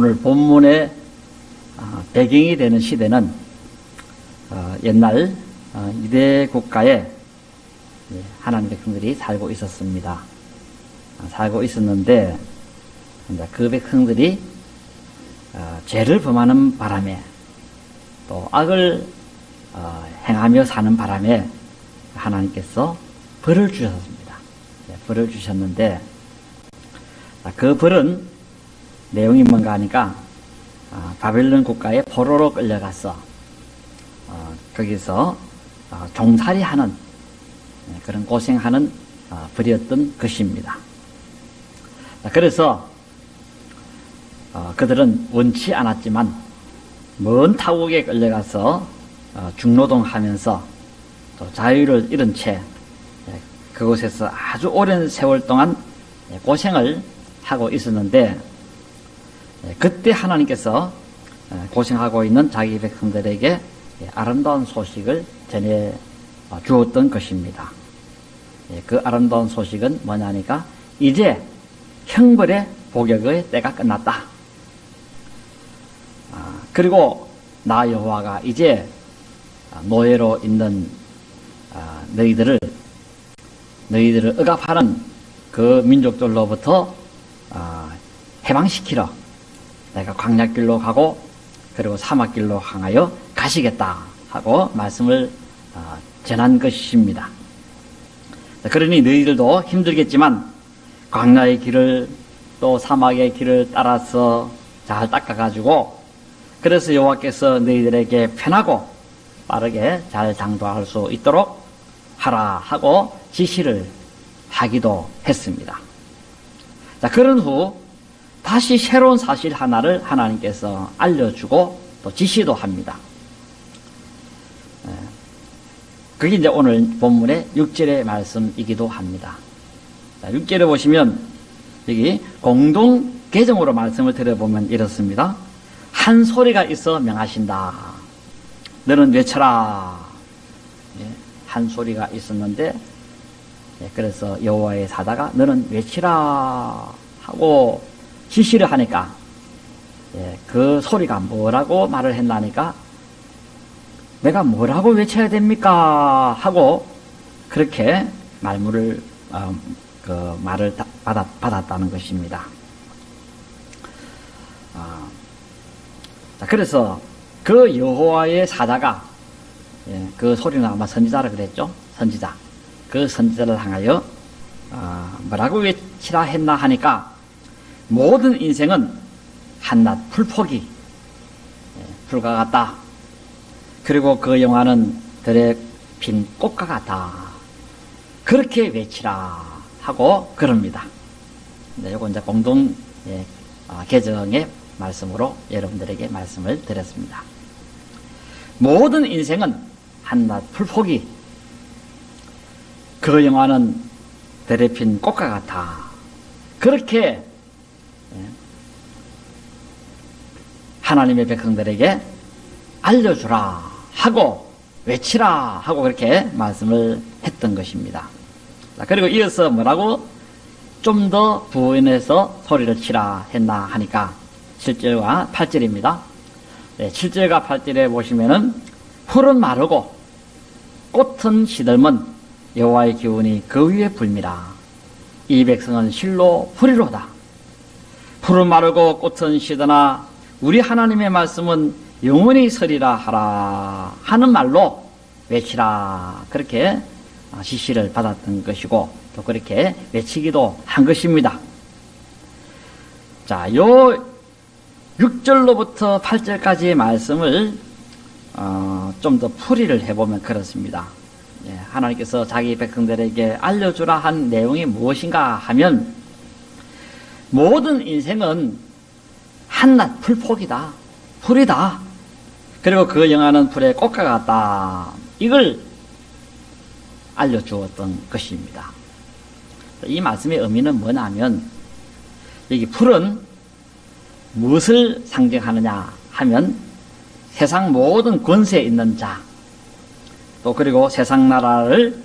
오늘 본문의 배경이 되는 시대는 옛날 유대 국가에 하나님 백성들이 살고 있었습니다. 살고 있었는데 그 백성들이 죄를 범하는 바람에 또 악을 행하며 사는 바람에 하나님께서 벌을 주셨습니다. 벌을 주셨는데 그 벌은 내용이 뭔가 하니까 바벨론 국가에 포로로 끌려가서 거기서 종살이하는 그런 고생하는 벌이었던 것입니다. 그래서 그들은 원치 않았지만 먼 타국에 끌려가서 중노동하면서 또 자유를 잃은 채 그곳에서 아주 오랜 세월 동안 고생을 하고 있었는데 그때 하나님께서 고생하고 있는 자기 백성들에게 아름다운 소식을 전해 주었던 것입니다. 그 아름다운 소식은 뭐냐니까 이제 형벌의 복역의 때가 끝났다. 그리고 나 여호와가 이제 노예로 있는 너희들을 억압하는 그 민족들로부터 해방시키러 내가 광야길로 가고 그리고 사막길로 향하여 가시겠다 하고 말씀을 전한 것입니다. 그러니 너희들도 힘들겠지만 광야의 길을 또 사막의 길을 따라서 잘 닦아가지고 그래서 여호와께서 너희들에게 편하고 빠르게 잘 장도할 수 있도록 하라 하고 지시를 하기도 했습니다. 자, 그런 후 다시 새로운 사실 하나를 하나님께서 알려주고 또 지시도 합니다. 그게 이제 오늘 본문의 6절의 말씀이기도 합니다. 자, 6절에 보시면 여기 공동 개정으로 말씀을 들어보면 이렇습니다. 한 소리가 있어 명하신다. 너는 외쳐라. 한 소리가 있었는데 그래서 여호와의 사자가 너는 외치라 하고 지시를 하니까 그 소리가 뭐라고 말을 했나니까 내가 뭐라고 외쳐야 됩니까? 하고 그렇게 말을 받았다는 것입니다. 그래서 그 여호와의 사자가 그 소리는 아마 선지자라 그랬죠. 선지자. 그 선지자를 향하여 뭐라고 외치라 했나 하니까 모든 인생은 한낱 풀포기 풀과 같다. 그리고 그 영화는 들에 핀 꽃과 같다. 그렇게 외치라 하고 그럽니다. 이거 이제 공동 개정의 말씀으로 여러분들에게 말씀을 드렸습니다. 모든 인생은 한낱 풀포기 그 영화는 들에 핀 꽃과 같아. 그렇게 하나님의 백성들에게 알려주라 하고 외치라 하고 그렇게 말씀을 했던 것입니다. 그리고 이어서 뭐라고 좀 더 부연해서 소리를 치라 했나 하니까 7절과 8절입니다. 7절과 8절에 보시면은 풀은 마르고 꽃은 시들면 여호와의 기운이 그 위에 불미라. 이 백성은 실로 풀이로다. 풀은 마르고 꽃은 시드나 우리 하나님의 말씀은 영원히 서리라 하라 하는 말로 외치라 그렇게 지시를 받았던 것이고 또 그렇게 외치기도 한 것입니다. 자, 요 6절로부터 8절까지의 말씀을 좀 더 풀이를 해보면 그렇습니다. 하나님께서 자기 백성들에게 알려주라 한 내용이 무엇인가 하면 모든 인생은 한낱 풀포기다. 풀이다. 그리고 그 영화는 풀의 꽃과 같다. 이걸 알려주었던 것입니다. 이 말씀의 의미는 뭐냐면 여기 풀은 무엇을 상징하느냐 하면 세상 모든 권세에 있는 자 또 그리고 세상 나라를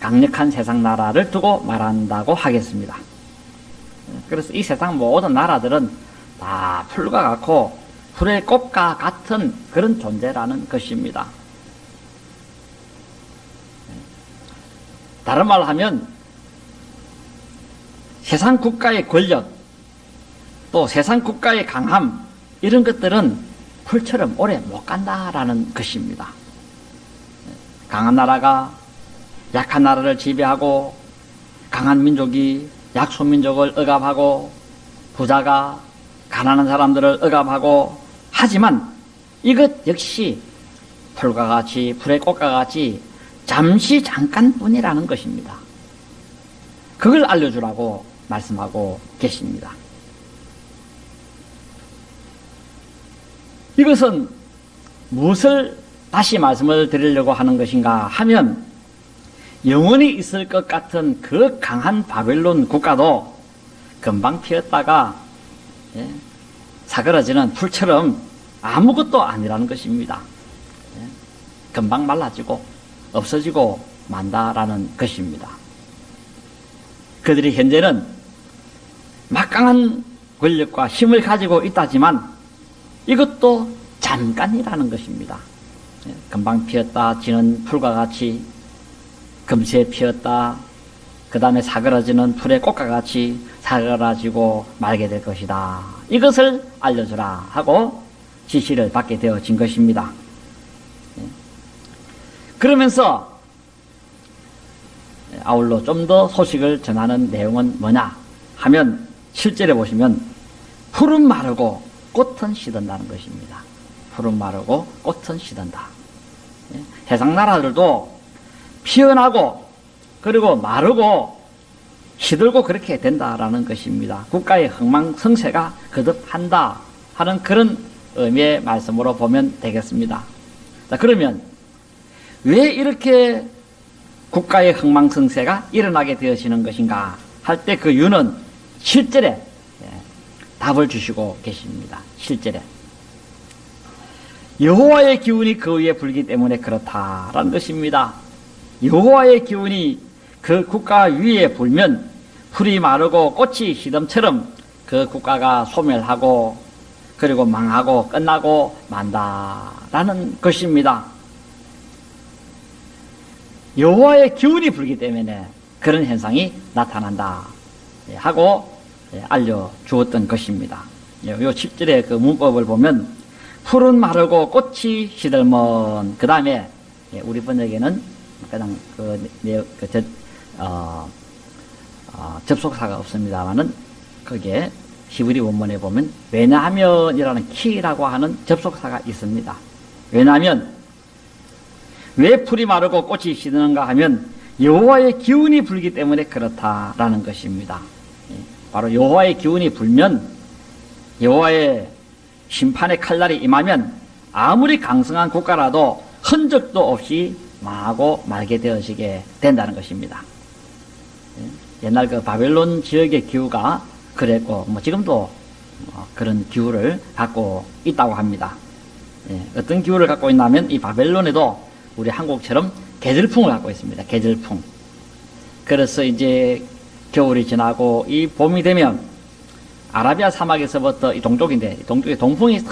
강력한 세상 나라를 두고 말한다고 하겠습니다. 그래서 이 세상 모든 나라들은 다 풀과 같고 불의 꽃과 같은 그런 존재라는 것입니다. 다른 말로 하면 세상 국가의 권력, 또 세상 국가의 강함, 이런 것들은 풀처럼 오래 못 간다라는 것입니다. 강한 나라가 약한 나라를 지배하고, 강한 민족이 약소민족을 억압하고, 부자가 가난한 사람들을 억압하고, 하지만 이것 역시 풀과 같이, 불의 꽃과 같이 잠시 잠깐뿐이라는 것입니다. 그걸 알려주라고 말씀하고 계십니다. 이것은 무엇을 다시 말씀을 드리려고 하는 것인가 하면, 영원히 있을 것 같은 그 강한 바벨론 국가도 금방 피었다가 사그러지는 풀처럼 아무것도 아니라는 것입니다. 금방 말라지고 없어지고 만다라는 것입니다. 그들이 현재는 막강한 권력과 힘을 가지고 있다지만 이것도 잠깐이라는 것입니다. 금방 피었다 지는 풀과 같이, 금세 피었다 그 다음에 사그러지는 풀의 꽃과 같이 사그라지고 말게 될 것이다. 이것을 알려주라 하고 지시를 받게 되어진 것입니다. 그러면서 아울러 좀 더 소식을 전하는 내용은 뭐냐 하면, 실제로 보시면 풀은 마르고 꽃은 시든다는 것입니다. 풀은 마르고 꽃은 시든다. 세상 나라들도 피어나고 그리고 마르고 시들고 그렇게 된다라는 것입니다. 국가의 흥망성쇠가 거듭한다 하는 그런 의미의 말씀으로 보면 되겠습니다. 자, 그러면 왜 이렇게 국가의 흥망성쇠가 일어나게 되어지는 것인가 할 때 그 이유는 실제에 답을 주시고 계십니다. 실제에 여호와의 기운이 그 위에 불기 때문에 그렇다라는 것입니다. 여호와의 기운이 그 국가 위에 불면 풀이 마르고 꽃이 시덤처럼 그 국가가 소멸하고 그리고 망하고 끝나고 만다라는 것입니다. 여호와의 기운이 불기 때문에 그런 현상이 나타난다 하고 알려주었던 것입니다. 요 10절의 그 문법을 보면 풀은 마르고 꽃이 시들면, 그 다음에 우리 번역에는 그냥 접속사가 없습니다만은 거기에 히브리 원문에 보면 왜냐하면이라는 키라고 하는 접속사가 있습니다. 왜냐하면 왜 풀이 마르고 꽃이 시드는가 하면 여호와의 기운이 불기 때문에 그렇다라는 것입니다. 바로 여호와의 기운이 불면, 여호와의 심판의 칼날이 임하면 아무리 강성한 국가라도 흔적도 없이 망하고 말게 되어지게 된다는 것입니다. 옛날 그 바벨론 지역의 기후가 그랬고, 지금도 그런 기후를 갖고 있다고 합니다. 어떤 기후를 갖고 있냐면, 이 바벨론에도 우리 한국처럼 계절풍을 갖고 있습니다. 계절풍. 그래서 이제 겨울이 지나고 이 봄이 되면 아라비아 사막에서부터 이 동쪽인데, 동쪽에 동풍이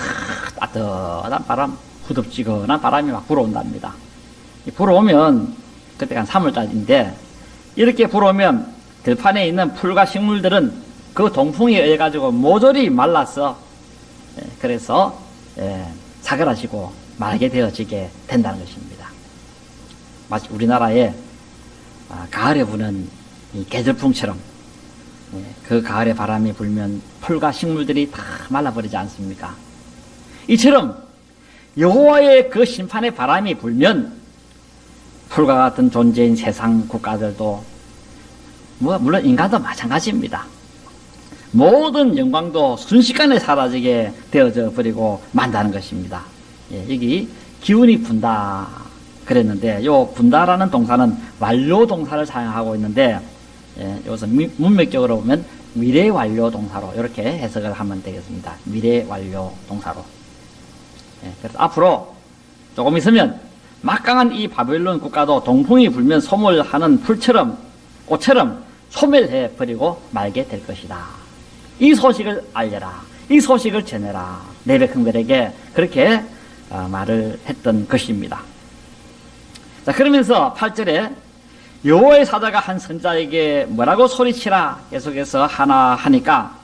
따뜻한 바람, 후덥지근한 바람이 막 불어온답니다. 불어오면 그때가 한 3월달인데, 이렇게 불어오면 들판에 있는 풀과 식물들은 그 동풍에 의해 가지고 모조리 말라서, 그래서 사그라지고 말게 되어지게 된다는 것입니다. 마치 우리나라에 가을에 부는 이 계절풍처럼 그 가을에 바람이 불면 풀과 식물들이 다 말라버리지 않습니까? 이처럼 여호와의 그 심판의 바람이 불면 풀과 같은 존재인 세상 국가들도, 물론 인간도 마찬가지입니다. 모든 영광도 순식간에 사라지게 되어져 버리고 만다는 것입니다. 여기 기운이 분다 그랬는데, 요 분다라는 동사는 완료 동사를 사용하고 있는데, 여기서 문맥적으로 보면 미래 완료 동사로 이렇게 해석을 하면 되겠습니다. 미래 완료 동사로. 그래서 앞으로 조금 있으면 막강한 이 바벨론 국가도 동풍이 불면 소멸하는 풀처럼, 꽃처럼 소멸해 버리고 말게 될 것이다. 이 소식을 알려라. 이 소식을 전해라. 내 백성들에게 그렇게 말을 했던 것입니다. 자, 그러면서 8절에 여호와의 사자가 한 선자에게 뭐라고 소리치라 계속해서 하나 하니까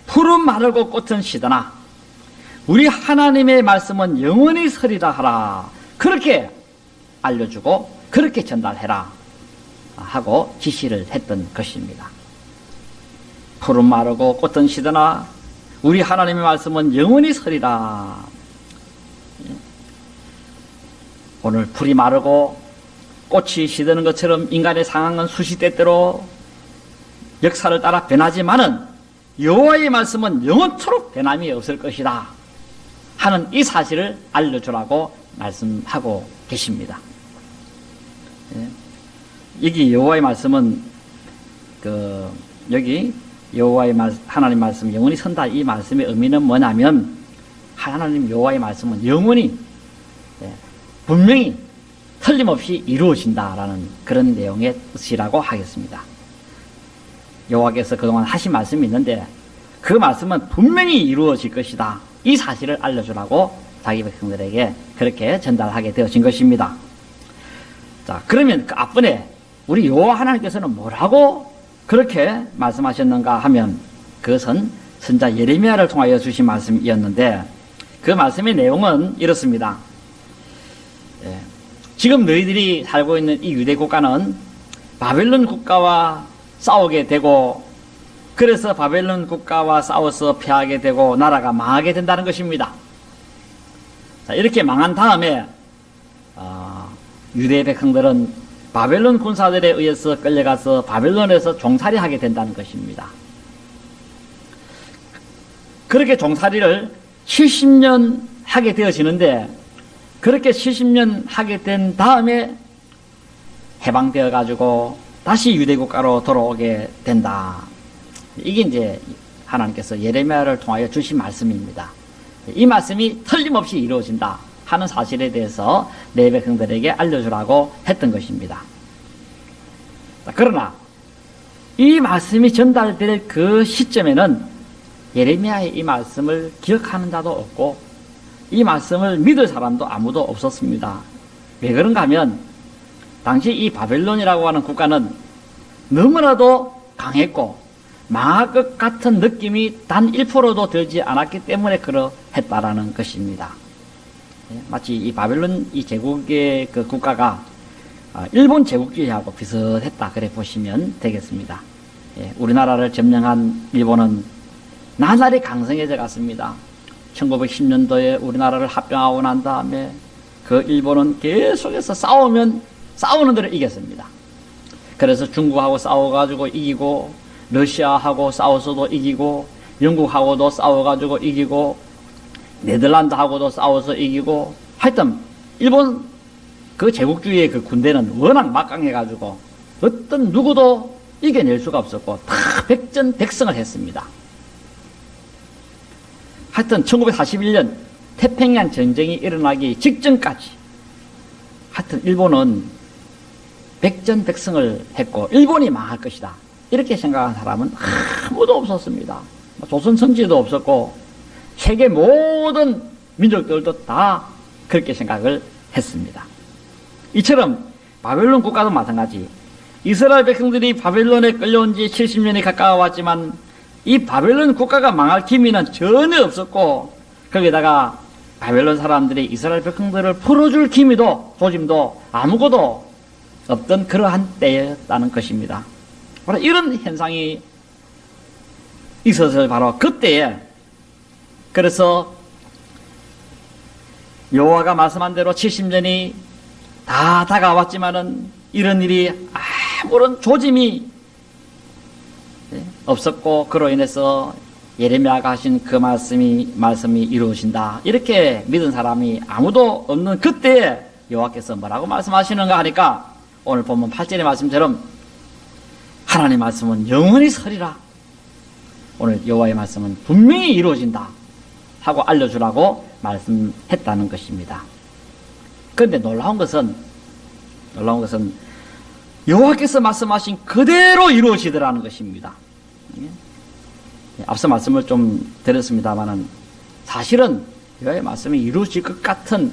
푸른 마르고 꽃은 시드나 우리 하나님의 말씀은 영원히 서리라 하라. 그렇게 알려주고 그렇게 전달해라 하고 지시를 했던 것입니다. 푸른 마르고 꽃은 시드나 우리 하나님의 말씀은 영원히 서리라. 오늘 풀이 마르고 꽃이 시드는 것처럼 인간의 상황은 수시때때로 역사를 따라 변하지만은 여호와의 말씀은 영원토록 변함이 없을 것이다 하는 이 사실을 알려주라고 말씀하고 계십니다. 여기 여호와의 말씀은 여기 여호와의 하나님 말씀 영원히 선다 이 말씀의 의미는 뭐냐면 하나님 여호와의 말씀은 영원히 분명히 틀림없이 이루어진다라는 그런 내용의 뜻이라고 하겠습니다. 여호와께서 그동안 하신 말씀이 있는데 그 말씀은 분명히 이루어질 것이다. 이 사실을 알려주라고 자기 백성들에게 그렇게 전달하게 되어진 것입니다. 자, 그러면 그 앞번에 우리 여호와 하나님께서는 뭐라고 그렇게 말씀하셨는가 하면 그것은 선자 예레미야를 통하여 주신 말씀이었는데 그 말씀의 내용은 이렇습니다. 지금 너희들이 살고 있는 이 유대 국가는 바벨론 국가와 싸우게 되고 그래서 바벨론 국가와 싸워서 패하게 되고 나라가 망하게 된다는 것입니다. 자, 이렇게 망한 다음에 유대 백성들은 바벨론 군사들에 의해서 끌려가서 바벨론에서 종살이하게 된다는 것입니다. 그렇게 종살이를 70년 하게 되어지는데 그렇게 70년 하게 된 다음에 해방되어 가지고 다시 유대국가로 돌아오게 된다. 이게 이제 하나님께서 예레미야를 통하여 주신 말씀입니다. 이 말씀이 틀림없이 이루어진다 하는 사실에 대해서 내 백성들에게 알려주라고 했던 것입니다. 그러나 이 말씀이 전달될 그 시점에는 예레미야의 이 말씀을 기억하는 자도 없고 이 말씀을 믿을 사람도 아무도 없었습니다. 왜 그런가 하면 당시 이 바벨론이라고 하는 국가는 너무나도 강했고 망할 것 같은 느낌이 단 1%도 들지 않았기 때문에 그러했다라는 것입니다. 마치 이 바벨론 이 제국의 그 국가가 일본 제국주의하고 비슷했다 그래 보시면 되겠습니다. 우리나라를 점령한 일본은 나날이 강성해져 갔습니다. 1910년도에 우리나라를 합병하고 난 다음에 그 일본은 계속해서 싸우는 대로 이겼습니다. 그래서 중국하고 싸워가지고 이기고 러시아하고 싸워서도 이기고 영국하고도 싸워가지고 이기고 네덜란드하고도 싸워서 이기고 하여튼 일본 그 제국주의의 그 군대는 워낙 막강해가지고 어떤 누구도 이겨낼 수가 없었고 다 백전백승을 했습니다. 하여튼 1941년 태평양 전쟁이 일어나기 직전까지 하여튼 일본은 백전백승을 했고 일본이 망할 것이다 이렇게 생각한 사람은 아무도 없었습니다. 조선 선지도 없었고 세계 모든 민족들도 다 그렇게 생각을 했습니다. 이처럼 바벨론 국가도 마찬가지. 이스라엘 백성들이 바벨론에 끌려온 지 70년이 가까워왔지만 이 바벨론 국가가 망할 기미는 전혀 없었고 거기다가 바벨론 사람들이 이스라엘 백성들을 풀어줄 기미도 조짐도 아무것도 없던 그러한 때였다는 것입니다. 바로 이런 현상이 있었을 바로 그때에 그래서 여호와가 말씀한 대로 70년이 다 다가왔지만은 이런 일이 아무런 조짐이 없었고 그로 인해서 예레미야가 하신 그 말씀이 이루어진다 이렇게 믿은 사람이 아무도 없는 그때에 여호와께서 뭐라고 말씀하시는가 하니까 오늘 본문 8절의 말씀처럼 하나님의 말씀은 영원히 서리라. 오늘 여호와의 말씀은 분명히 이루어진다 하고 알려주라고 말씀했다는 것입니다. 그런데 놀라운 것은 여호와께서 말씀하신 그대로 이루어지더라는 것입니다. 앞서 말씀을 좀 드렸습니다만은 사실은 여호와의 말씀이 이루어질 것 같은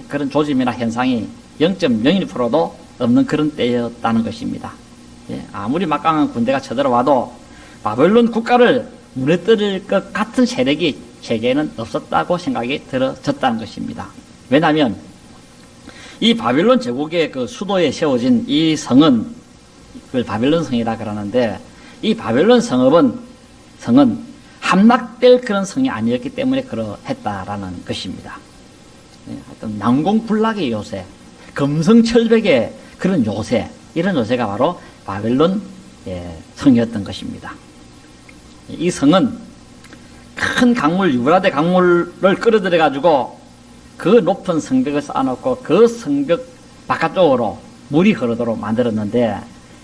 그런 조짐이나 현상이 0.01%도 없는 그런 때였다는 것입니다. 아무리 막강한 군대가 쳐들어와도 바벨론 국가를 무너뜨릴 것 같은 세력이 세계에는 없었다고 생각이 들어졌다는 것입니다. 왜냐하면 이 바벨론 제국의 그 수도에 세워진 이 성은 그걸 바벨론 성이라 그러는데, 이 바벨론 성은 함락될 그런 성이 아니었기 때문에 그러했다라는 것입니다. 어떤 난공불락의 요새, 금성철벽의 그런 요새, 이런 요새가 바로 바벨론 성이었던 것입니다. 이 성은 큰 강물, 유브라데 강물을 끌어들여 가지고 그 높은 성벽을 쌓아놓고 그 성벽 바깥쪽으로 물이 흐르도록 만들었는데,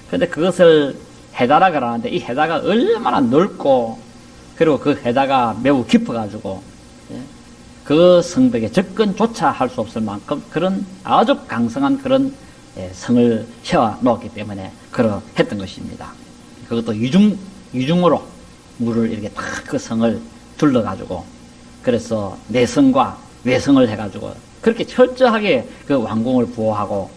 그런데 그것을 해다라 그러는데, 이 해다가 얼마나 넓고 그리고 그 해다가 매우 깊어가지고 그 성벽에 접근조차 할 수 없을 만큼 그런 아주 강성한 그런 성을 세워 놓았기 때문에 그러했던 것입니다. 그것도 이중으로 물을 이렇게 탁 그 성을 둘러가지고, 그래서 내성과 외성을 해가지고 그렇게 철저하게 그 왕궁을 부호하고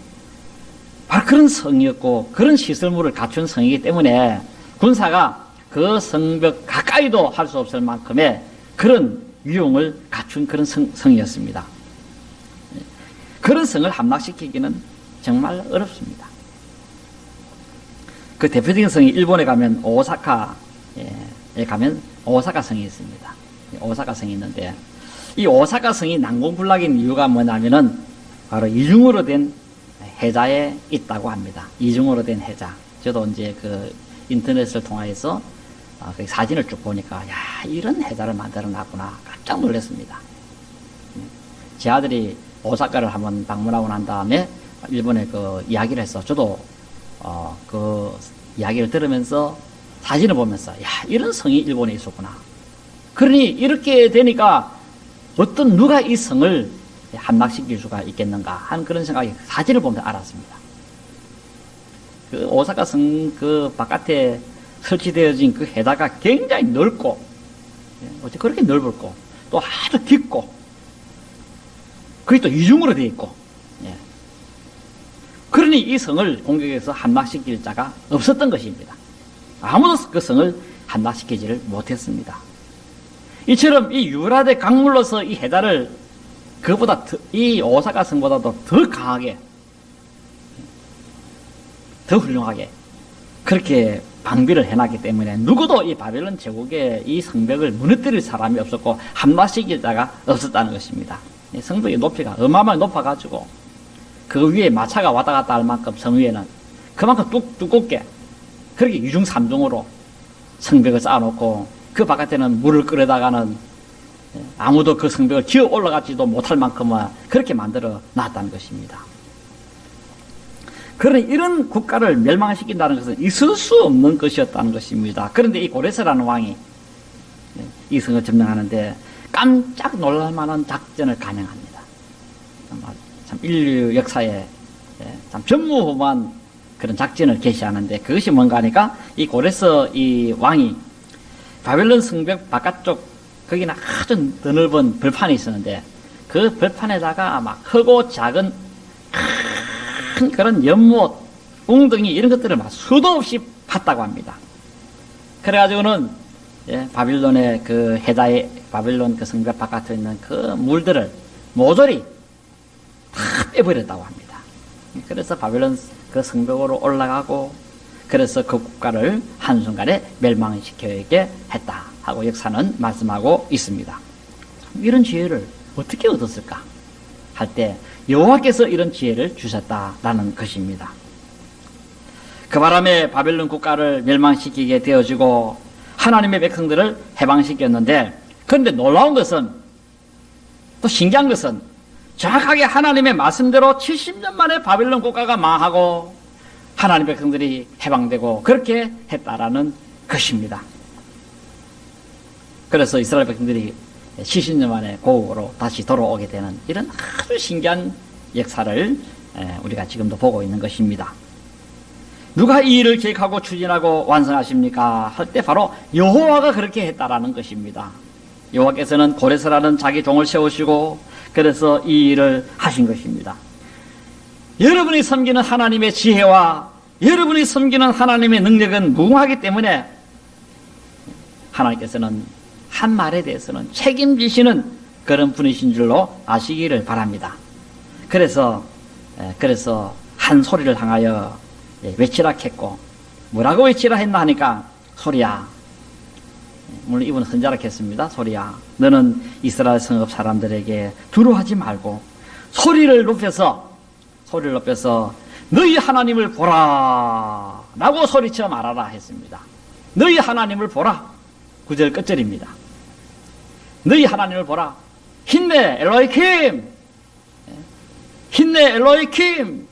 바로 그런 성이었고, 그런 시설물을 갖춘 성이기 때문에 군사가 그 성벽 가까이도 할 수 없을 만큼의 그런 위용을 갖춘 그런 성이었습니다. 그런 성을 함락시키기는 정말 어렵습니다. 그 대표적인 성이 일본에 가면 오사카에 가면 오사카 성이 있습니다. 오사카 성이 있는데, 이 오사카 성이 난공불락인 이유가 뭐냐면은 바로 이중으로 된 해자에 있다고 합니다. 이중으로 된 해자. 저도 이제 그 인터넷을 통해서 그 사진을 쭉 보니까, 야, 이런 해자를 만들어 놨구나. 깜짝 놀랐습니다. 제 아들이 오사카를 한번 방문하고 난 다음에 일본에 그 이야기를 했어. 저도 그 이야기를 들으면서 사진을 보면서, 야, 이런 성이 일본에 있었구나. 그러니 이렇게 되니까 어떤 누가 이 성을 함락시킬 수가 있겠는가 하는 그런 생각이 사진을 보면서 알았습니다. 그 오사카 성 그 바깥에 설치되어진 그 해다가 굉장히 넓고, 어째 그렇게 넓었고, 또 아주 깊고, 그게 또 이중으로 되어 있고, 그러니 이 성을 공격해서 함락시킬 자가 없었던 것입니다. 아무도 그 성을 함락시키지를 못했습니다. 이처럼 이 유브라데 강물로서 이 해다를 그보다 이 오사카 성보다도 더 강하게, 더 훌륭하게 그렇게 방비를 해놨기 때문에 누구도 이 바벨론 제국의 이 성벽을 무너뜨릴 사람이 없었고 함락시킬 자가 없었다는 것입니다. 이 성벽의 높이가 어마어마하게 높아가지고 그 위에 마차가 왔다 갔다 할 만큼 성 위에는 그만큼 두껍게 그렇게 이중 삼중으로 성벽을 쌓아놓고, 그 바깥에는 물을 끌어다가는 아무도 그 성벽을 기어 올라가지도 못할 만큼은 그렇게 만들어 놨다는 것입니다. 그러니 이런 국가를 멸망시킨다는 것은 있을 수 없는 것이었다는 것입니다. 그런데 이 고레스라는 왕이 이 성을 점령하는데 깜짝 놀랄만한 작전을 감행합니다. 참 인류 역사에 참 전무후무한 그런 작전을 개시하는데, 그것이 뭔가 하니까 이 고레스 이 왕이 바벨론 성벽 바깥쪽 거기는 아주 드넓은 벌판이 있었는데, 그 벌판에다가 막 크고 작은 큰 그런 연못, 웅덩이 이런 것들을 막 수도 없이 팠다고 합니다. 그래가지고는 바빌론의 그 해자의 바빌론 그 성벽 바깥에 있는 그 물들을 모조리 다 빼버렸다고 합니다. 그래서 바빌론 그 성벽으로 올라가고, 그래서 그 국가를 한순간에 멸망시켜야게 했다 하고 역사는 말씀하고 있습니다. 이런 지혜를 어떻게 얻었을까 할 때 여호와께서 이런 지혜를 주셨다라는 것입니다. 그 바람에 바벨론 국가를 멸망시키게 되어지고 하나님의 백성들을 해방시켰는데, 그런데 놀라운 것은, 또 신기한 것은 정확하게 하나님의 말씀대로 70년 만에 바벨론 국가가 망하고 하나님의 백성들이 해방되고 그렇게 했다라는 것입니다. 그래서 이스라엘 백성들이 70년 만에 고국으로 다시 돌아오게 되는 이런 아주 신기한 역사를 우리가 지금도 보고 있는 것입니다. 누가 이 일을 계획하고 추진하고 완성하십니까? 할 때 바로 여호와가 그렇게 했다라는 것입니다. 여호와께서는 고레스라는 자기 종을 세우시고 그래서 이 일을 하신 것입니다. 여러분이 섬기는 하나님의 지혜와 여러분이 섬기는 하나님의 능력은 무궁하기 때문에 하나님께서는 한 말에 대해서는 책임지시는 그런 분이신 줄로 아시기를 바랍니다. 그래서 한 소리를 향하여 외치라 했고, 뭐라고 외치라 했나 하니까, 소리야, 물론 이분은 헌자라 했습니다. 소리야, 너는 이스라엘 성읍 사람들에게 두려워하지 말고 소리를 높여서 너희 하나님을 보라 라고 소리쳐 말하라 했습니다. 너희 하나님을 보라. 9절 끝절입니다. 너희 하나님을 보라. 힌네 엘로이킴, 힌네 엘로이킴.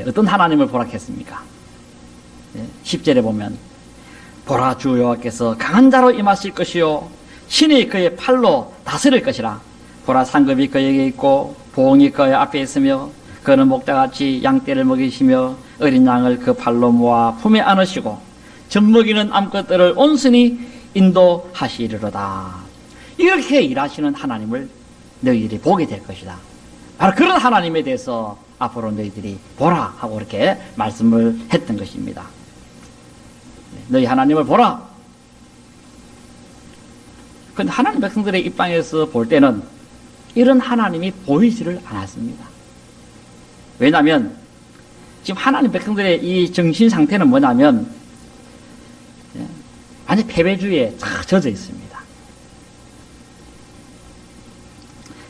어떤 하나님을 보라 했습니까? 10절에 보면, 보라, 주 여호와께서 강한 자로 임하실 것이요 신이 그의 팔로 다스릴 것이라. 보라, 상급이 그에게 있고 보응이 그의 앞에 있으며 그는 목자같이 양떼를 먹이시며 어린 양을 그 팔로 모아 품에 안으시고 젖먹이는 암컷들을 온순히 인도하시리로다. 이렇게 일하시는 하나님을 너희들이 보게 될 것이다. 바로 그런 하나님에 대해서 앞으로 너희들이 보라 하고 이렇게 말씀을 했던 것입니다. 너희 하나님을 보라. 그런데 하나님 백성들의 입장에서 볼 때는 이런 하나님이 보이지를 않았습니다. 왜냐하면 지금 하나님 백성들의 이 정신 상태는 뭐냐면 완전 패배주의에 다 젖어 있습니다.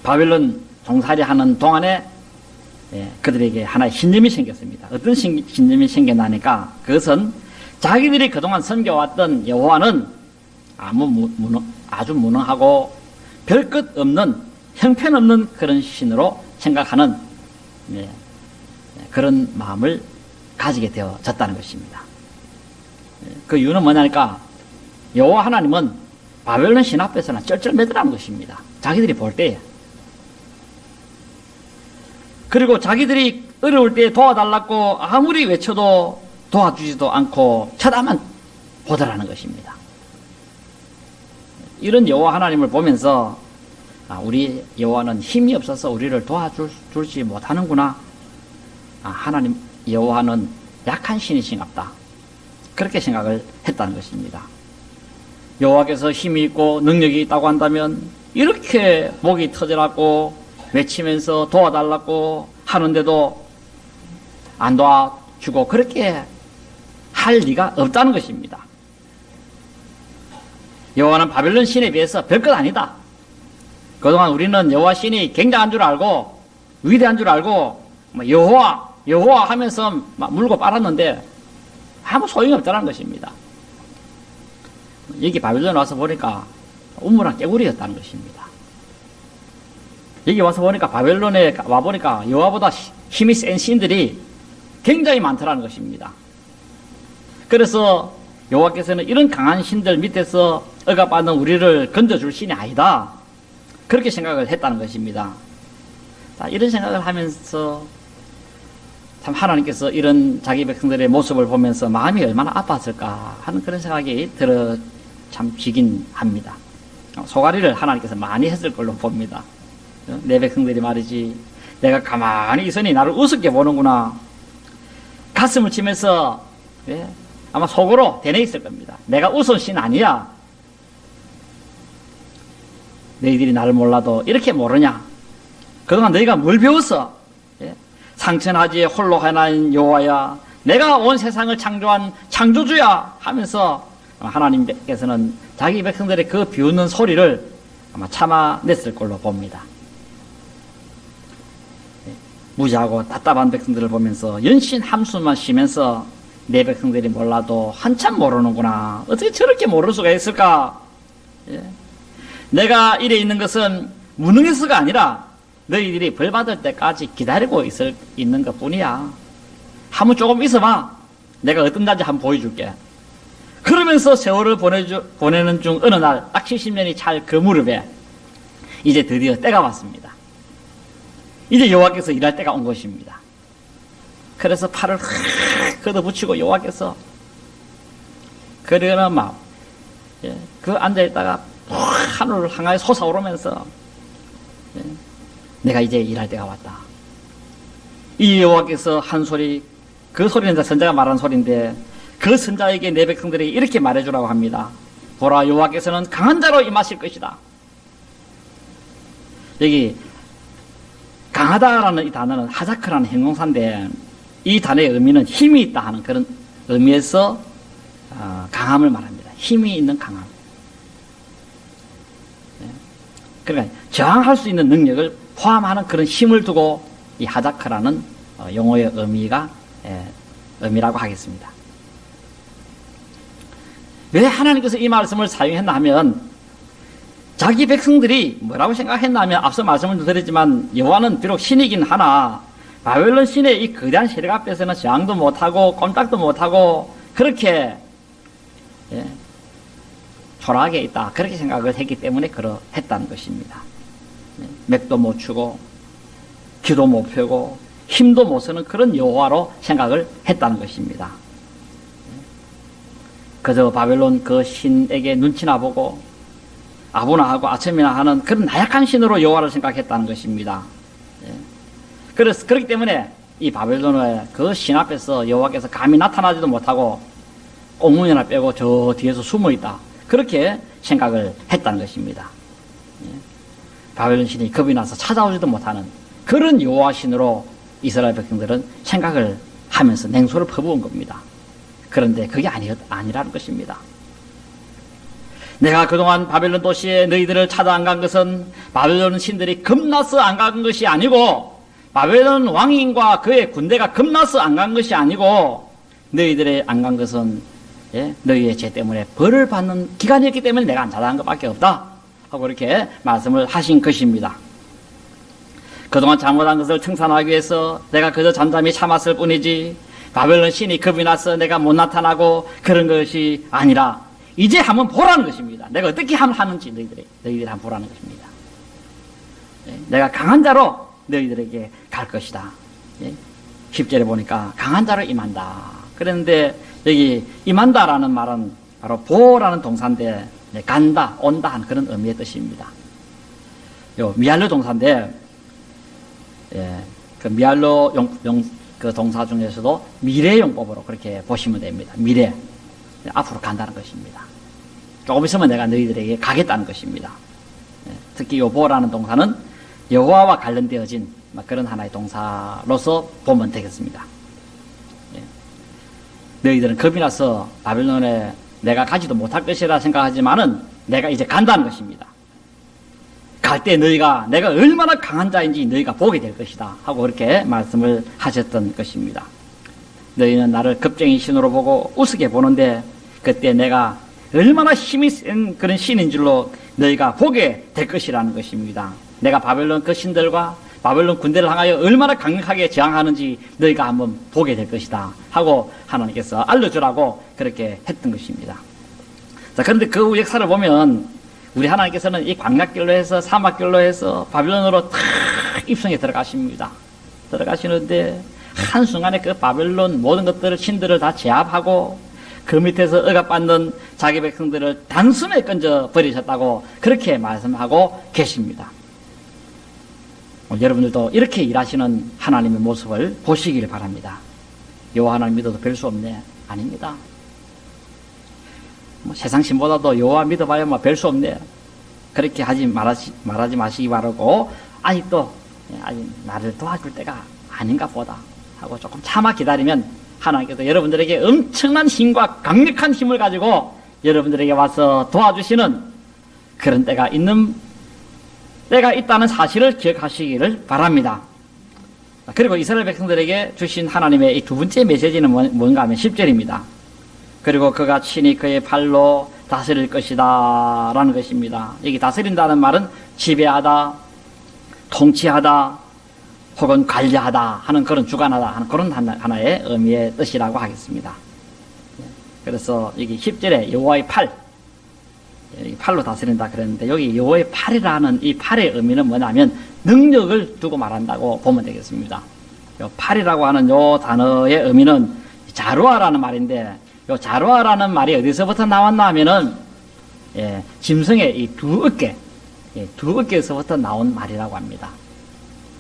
바벨론 종살이 하는 동안에 그들에게 하나의 신념이 생겼습니다. 어떤 신념이 생겨나니까 그것은 자기들이 그동안 섬겨왔던 여호와는 아주 무능하고 별 것 없는 형편없는 그런 신으로 생각하는 그런 마음을 가지게 되어졌다는 것입니다. 그 이유는 뭐냐니까 여호와 하나님은 바벨론 신 앞에서는 쩔쩔매더라는 것입니다. 자기들이 볼 때에. 그리고 자기들이 어려울 때 도와달라고 아무리 외쳐도 도와주지도 않고 쳐다만 보더라는 것입니다. 이런 여호와 하나님을 보면서 우리 여호와는 힘이 없어서 우리를 도와주지 못하는구나. 하나님 여호와는 약한 신이신갑다. 그렇게 생각을 했다는 것입니다. 여호와께서 힘이 있고 능력이 있다고 한다면 이렇게 목이 터져라고 외치면서 도와달라고 하는데도 안 도와주고 그렇게 할 리가 없다는 것입니다. 여호와는 바벨론 신에 비해서 별것 아니다. 그동안 우리는 여호와 신이 굉장한 줄 알고 위대한 줄 알고 여호와 하면서 막 물고 빨았는데 아무 소용이 없다는 것입니다. 여기 바벨론 와서 보니까 우물안 깨구리였다는 것입니다. 여기 와서 보니까 바벨론에 와보니까 여호와보다 힘이 센 신들이 굉장히 많더라는 것입니다. 그래서 여호와께서는 이런 강한 신들 밑에서 억압받는 우리를 건져줄 신이 아니다. 그렇게 생각을 했다는 것입니다. 자, 이런 생각을 하면서 참 하나님께서 이런 자기 백성들의 모습을 보면서 마음이 얼마나 아팠을까 하는 그런 생각이 들어 참 지긴 합니다. 소가리를 하나님께서 많이 했을 걸로 봅니다. 내 백성들이 말이지, 내가 가만히 있으니 나를 우습게 보는구나. 가슴을 치면서 아마 속으로 되뇌 있을 겁니다. 내가 우스운 신 아니야. 너희들이 나를 몰라도 이렇게 모르냐. 그동안 너희가 뭘 배웠어? 상천하지에 홀로 하나인 여호와야, 내가 온 세상을 창조한 창조주야 하면서 하나님께서는 자기 백성들의 그 비웃는 소리를 아마 참아냈을 걸로 봅니다. 무지하고 답답한 백성들을 보면서 연신 함수만 쉬면서 내 백성들이 몰라도 한참 모르는구나. 어떻게 저렇게 모를 수가 있을까? 내가 이래 있는 것은 무능해서가 아니라 너희들이 벌 받을 때까지 기다리고 있는 것 뿐이야. 한번 조금 있어봐. 내가 어떤 자인지 한번 보여줄게. 그러면서 세월을 보내는 중 어느 날 딱 70년이 찰 그 무렵에 이제 드디어 때가 왔습니다. 이제 여호와께서 일할 때가 온 것입니다. 그래서 팔을 확 걷어붙이고 여호와께서 그러는 마음, 그 앉아있다가 하늘을 향하여 솟아오르면서 내가 이제 일할 때가 왔다. 이 여호와께서 한 소리, 그 소리는 선자가 말한 소리인데 그 선자에게 내 백성들에게 이렇게 말해주라고 합니다. 보라, 여호와께서는 강한 자로 임하실 것이다. 여기 강하다라는 이 단어는 하자크라는 형용사인데 이 단어의 의미는 힘이 있다 하는 그런 의미에서 강함을 말합니다. 힘이 있는 강함. 그러니까 저항할 수 있는 능력을 포함하는 그런 힘을 두고 이 하자크라는 용어의 의미라고 하겠습니다. 왜 하나님께서 이 말씀을 사용했나 하면 자기 백성들이 뭐라고 생각했나 하면 앞서 말씀을 드렸지만 여호와는 비록 신이긴 하나 바벨론 신의 이 거대한 세력 앞에서는 저항도 못하고 꼼짝도 못하고 그렇게 초라하게 있다 그렇게 생각을 했기 때문에 그러했다는 것입니다. 맥도 못 추고 기도 못 펴고 힘도 못 쓰는 그런 여호와로 생각을 했다는 것입니다. 그저 바벨론 그 신에게 눈치나 보고 아부나 하고 아첨이나 하는 그런 나약한 신으로 여호와를 생각했다는 것입니다. 그래서 그렇기 때문에 이 바벨론의 그 신 앞에서 여호와께서 감히 나타나지도 못하고 옥문이나 빼고 저 뒤에서 숨어 있다 그렇게 생각을 했다는 것입니다. 바벨론 신이 겁이 나서 찾아오지도 못하는 그런 여호와 신으로 이스라엘 백성들은 생각을 하면서 냉소를 퍼부은 겁니다. 그런데 그게 아니라는 것입니다. 내가 그동안 바벨론 도시에 너희들을 찾아 안 간 것은 바벨론 신들이 겁나서 안 간 것이 아니고 바벨론 왕인과 그의 군대가 겁나서 안 간 것이 아니고 너희들의 안 간 것은 너희의 죄 때문에 벌을 받는 기간이었기 때문에 내가 안 찾아간 것밖에 없다 하고 이렇게 말씀을 하신 것입니다. 그동안 잘못한 것을 청산하기 위해서 내가 그저 잠잠히 참았을 뿐이지 바벨론 신이 겁이 나서 내가 못 나타나고 그런 것이 아니라 이제 한번 보라는 것입니다. 내가 어떻게 하는지 너희들이 한번 보라는 것입니다. 내가 강한 자로 너희들에게 갈 것이다. 10절에 보니까 강한 자로 임한다. 그런데 여기 임한다라는 말은 바로 보라는 동사인데 간다, 온다 하는 그런 의미의 뜻입니다. 요 미알로 동사인데 그 미알로 그 동사 중에서도 미래용법으로 그렇게 보시면 됩니다. 미래. 앞으로 간다는 것입니다. 조금 있으면 내가 너희들에게 가겠다는 것입니다. 특히 요 보라는 동사는 여호와와 관련되어진 그런 하나의 동사로서 보면 되겠습니다. 너희들은 겁이 나서 바벨론에 내가 가지도 못할 것이라 생각하지만은 내가 이제 간다는 것입니다. 갈 때 너희가 내가 얼마나 강한 자인지 너희가 보게 될 것이다 하고 그렇게 말씀을 하셨던 것입니다. 너희는 나를 겁쟁이 신으로 보고 우습게 보는데 그때 내가 얼마나 힘이 센 그런 신인 줄로 너희가 보게 될 것이라는 것입니다. 내가 바벨론 그 신들과 바벨론 군대를 향하여 얼마나 강력하게 저항하는지 너희가 한번 보게 될 것이다 하고 하나님께서 알려주라고 그렇게 했던 것입니다. 자, 그런데 그 역사를 보면 우리 하나님께서는 이 광야길로 해서 사막길로 해서 바벨론으로 탁 입성에 들어가십니다. 들어가시는데 한순간에 그 바벨론 모든 것들을 신들을 다 제압하고 그 밑에서 억압받는 자기 백성들을 단숨에 건져 버리셨다고 그렇게 말씀하고 계십니다. 여러분들도 이렇게 일하시는 하나님의 모습을 보시길 바랍니다. 여호와 하나님 믿어도 별 수 없네. 아닙니다. 세상 신보다도 여호와 믿어봐야 별 수 없네. 그렇게 말하지 마시기 바라고 아직도 나를 도와줄 때가 아닌가 보다 하고 조금 참아 기다리면 하나님께서 여러분들에게 엄청난 힘과 강력한 힘을 가지고 여러분들에게 와서 도와주시는 그런 때가 있다는 사실을 기억하시기를 바랍니다. 그리고 이스라엘 백성들에게 주신 하나님의 이 두 번째 메시지는 뭔가 하면 10절입니다. 그리고 그가 친히 그의 팔로 다스릴 것이다 라는 것입니다. 여기 다스린다는 말은 지배하다, 통치하다, 혹은 관리하다 하는 그런 주관하다 하는 그런 하나의 의미의 뜻이라고 하겠습니다. 그래서 여기 10절에 여호와의 팔로 다스린다 그랬는데 여기 여호와의 팔이라는 이 팔의 의미는 뭐냐면 능력을 두고 말한다고 보면 되겠습니다. 요 팔이라고 하는 요 단어의 의미는 자루아라는 말인데, 요 자루아라는 말이 어디서부터 나왔나 하면은, 짐승의 이 두 어깨, 두 어깨에서부터 나온 말이라고 합니다.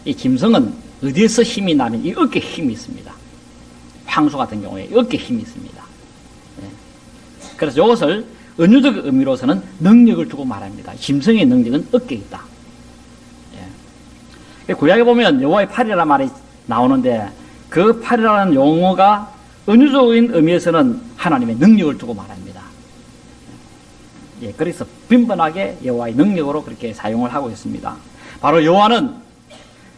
이 짐승은 어디에서 힘이 나면 이 어깨에 힘이 있습니다. 황소 같은 경우에 이 어깨에 힘이 있습니다. 그래서 이것을 은유적 의미로서는 능력을 두고 말합니다. 짐승의 능력은 어깨에 있다. 구약에 보면 여호와의 팔이라는 말이 나오는데, 그 팔이라는 용어가 은유적인 의미에서는 하나님의 능력을 두고 말합니다. 그래서 빈번하게 여호와의 능력으로 그렇게 사용을 하고 있습니다. 바로 여호와는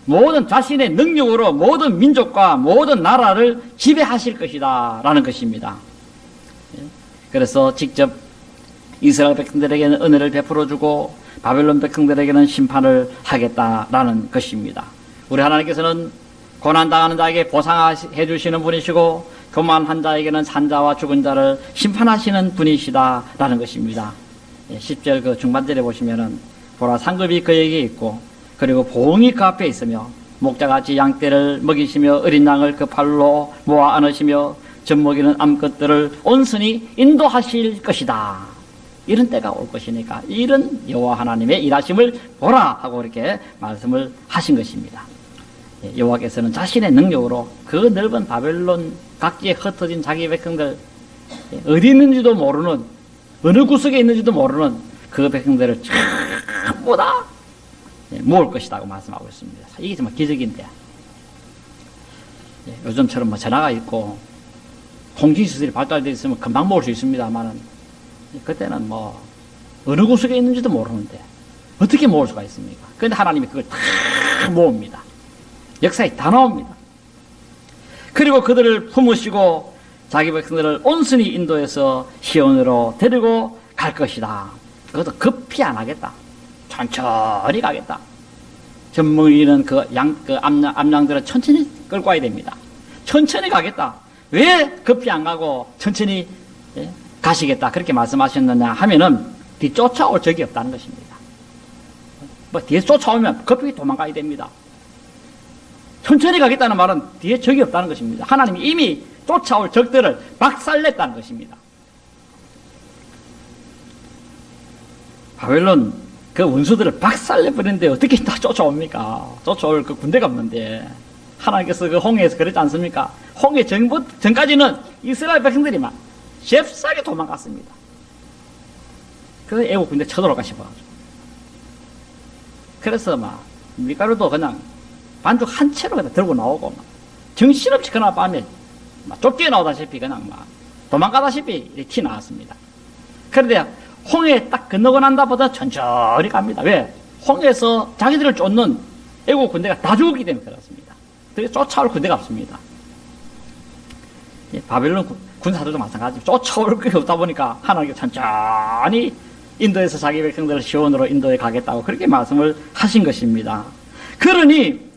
모든 자신의 능력으로 모든 민족과 모든 나라를 지배하실 것이다 라는 것입니다. 그래서 직접 이스라엘 백성들에게는 은혜를 베풀어 주고 바벨론 백성들에게는 심판을 하겠다라는 것입니다. 우리 하나님께서는 고난당하는 자에게 보상해 주시는 분이시고 교만한 자에게는 산자와 죽은 자를 심판하시는 분이시다라는 것입니다. 10절 그 중반절에 보시면은 보라 상급이 그에게 있고 그리고 보응이 그 앞에 있으며 목자같이 양떼를 먹이시며 어린 양을 그 팔로 모아 안으시며 젖먹이는 암컷들을 온순히 인도하실 것이다. 이런 때가 올 것이니까 이런 여호와 하나님의 일하심을 보라 하고 이렇게 말씀을 하신 것입니다. 여호와께서는 자신의 능력으로 그 넓은 바벨론 각지에 흩어진 자기 백성들, 어디 있는지도 모르는, 어느 구석에 있는지도 모르는 그 백성들을 전부 다 모을 것이라고 말씀하고 있습니다. 이게 정말 기적인데, 요즘처럼 뭐 전화가 있고 통신시설이 발달되어 있으면 금방 모을 수 있습니다만은, 그때는 뭐 어느 구석에 있는지도 모르는데 어떻게 모을 수가 있습니까? 그런데 하나님이 그걸 다 모읍니다. 역사에 다 나옵니다. 그리고 그들을 품으시고 자기 백성들을 온순히 인도해서 시온으로 데리고 갈 것이다. 그것도 급히 안 하겠다. 천천히 가겠다. 젖먹이는 그 암양들은 천천히 끌고 와야 됩니다. 천천히 가겠다. 왜 급히 안 가고 천천히 가시겠다 그렇게 말씀하셨느냐 하면은 뒤 쫓아올 적이 없다는 것입니다. 뭐 뒤에 쫓아오면 급히 도망가야 됩니다. 천천히 가겠다는 말은 뒤에 적이 없다는 것입니다. 하나님이 이미 쫓아올 적들을 박살냈다는 것입니다. 바벨론 그 원수들을 박살내버리는데 어떻게 다 쫓아옵니까? 쫓아올 그 군대가 없는데 하나님께서 그 홍해에서 그랬지 않습니까? 홍해 전까지는 이스라엘 백성들이만 잽싸게 도망갔습니다. 그래서 애국 군대 쳐들어가 싶어가지고. 그래서 막 밀가루도 그냥 반죽 한 채로 그냥 들고 나오고 막 정신없이 그날 밤에 막 쫓겨나오다시피 그냥 막 도망가다시피 이렇게 티 나왔습니다. 그런데 홍해 딱 건너고 난다보다 천천히 갑니다. 왜? 홍해에서 자기들을 쫓는 애국 군대가 다 죽었기 때문에 그렇습니다. 그래서 쫓아올 군대가 없습니다. 바벨론 군사들도 마찬가지로 쫓아올 게 없다 보니까 하나님께 천천히 인도에서 자기 백성들을 시온으로 인도해 가겠다고 그렇게 말씀을 하신 것입니다. 그러니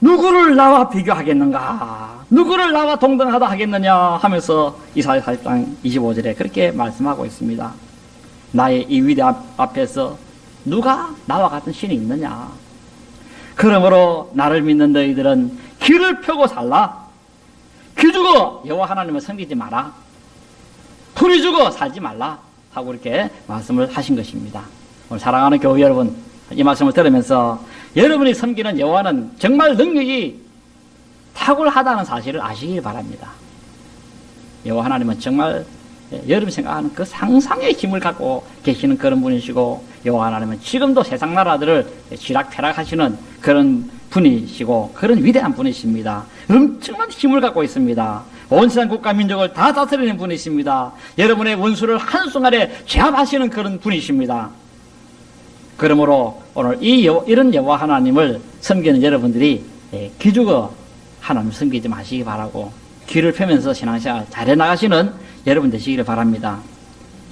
누구를 나와 비교하겠는가? 누구를 나와 동등하다 하겠느냐 하면서 이사야 40장 25절에 그렇게 말씀하고 있습니다. 나의 이 위대 앞에서 누가 나와 같은 신이 있느냐? 그러므로 나를 믿는 너희들은 길을 펴고 살라. 기 주고 여호와 하나님을 섬기지 마라. 풀이 주고 살지 말라 하고 이렇게 말씀을 하신 것입니다. 오늘 사랑하는 교회 여러분, 이 말씀을 들으면서 여러분이 섬기는 여호와는 정말 능력이 탁월하다는 사실을 아시길 바랍니다. 여호와 하나님은 정말 여러분이 생각하는 그 상상의 힘을 갖고 계시는 그런 분이시고, 여호와 하나님은 지금도 세상 나라들을 쥐락펴락하시는 그런 분이시고 그런 위대한 분이십니다. 엄청난 힘을 갖고 있습니다. 온 세상 국가 민족을 다 다스리는 분이십니다. 여러분의 원수를 한순간에 제압하시는 그런 분이십니다. 그러므로 오늘 이런 여호와 하나님을 섬기는 여러분들이 기죽어 하나님을 섬기지 마시기 바라고, 귀를 펴면서 신앙생활 잘해 나가시는 여러분 되시기를 바랍니다.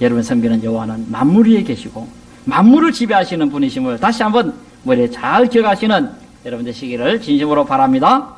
여러분 섬기는 여호와는 만물 위에 계시고 만물을 지배하시는 분이심을 다시 한번 머리에 잘 기억하시는 여러분 되시기를 진심으로 바랍니다.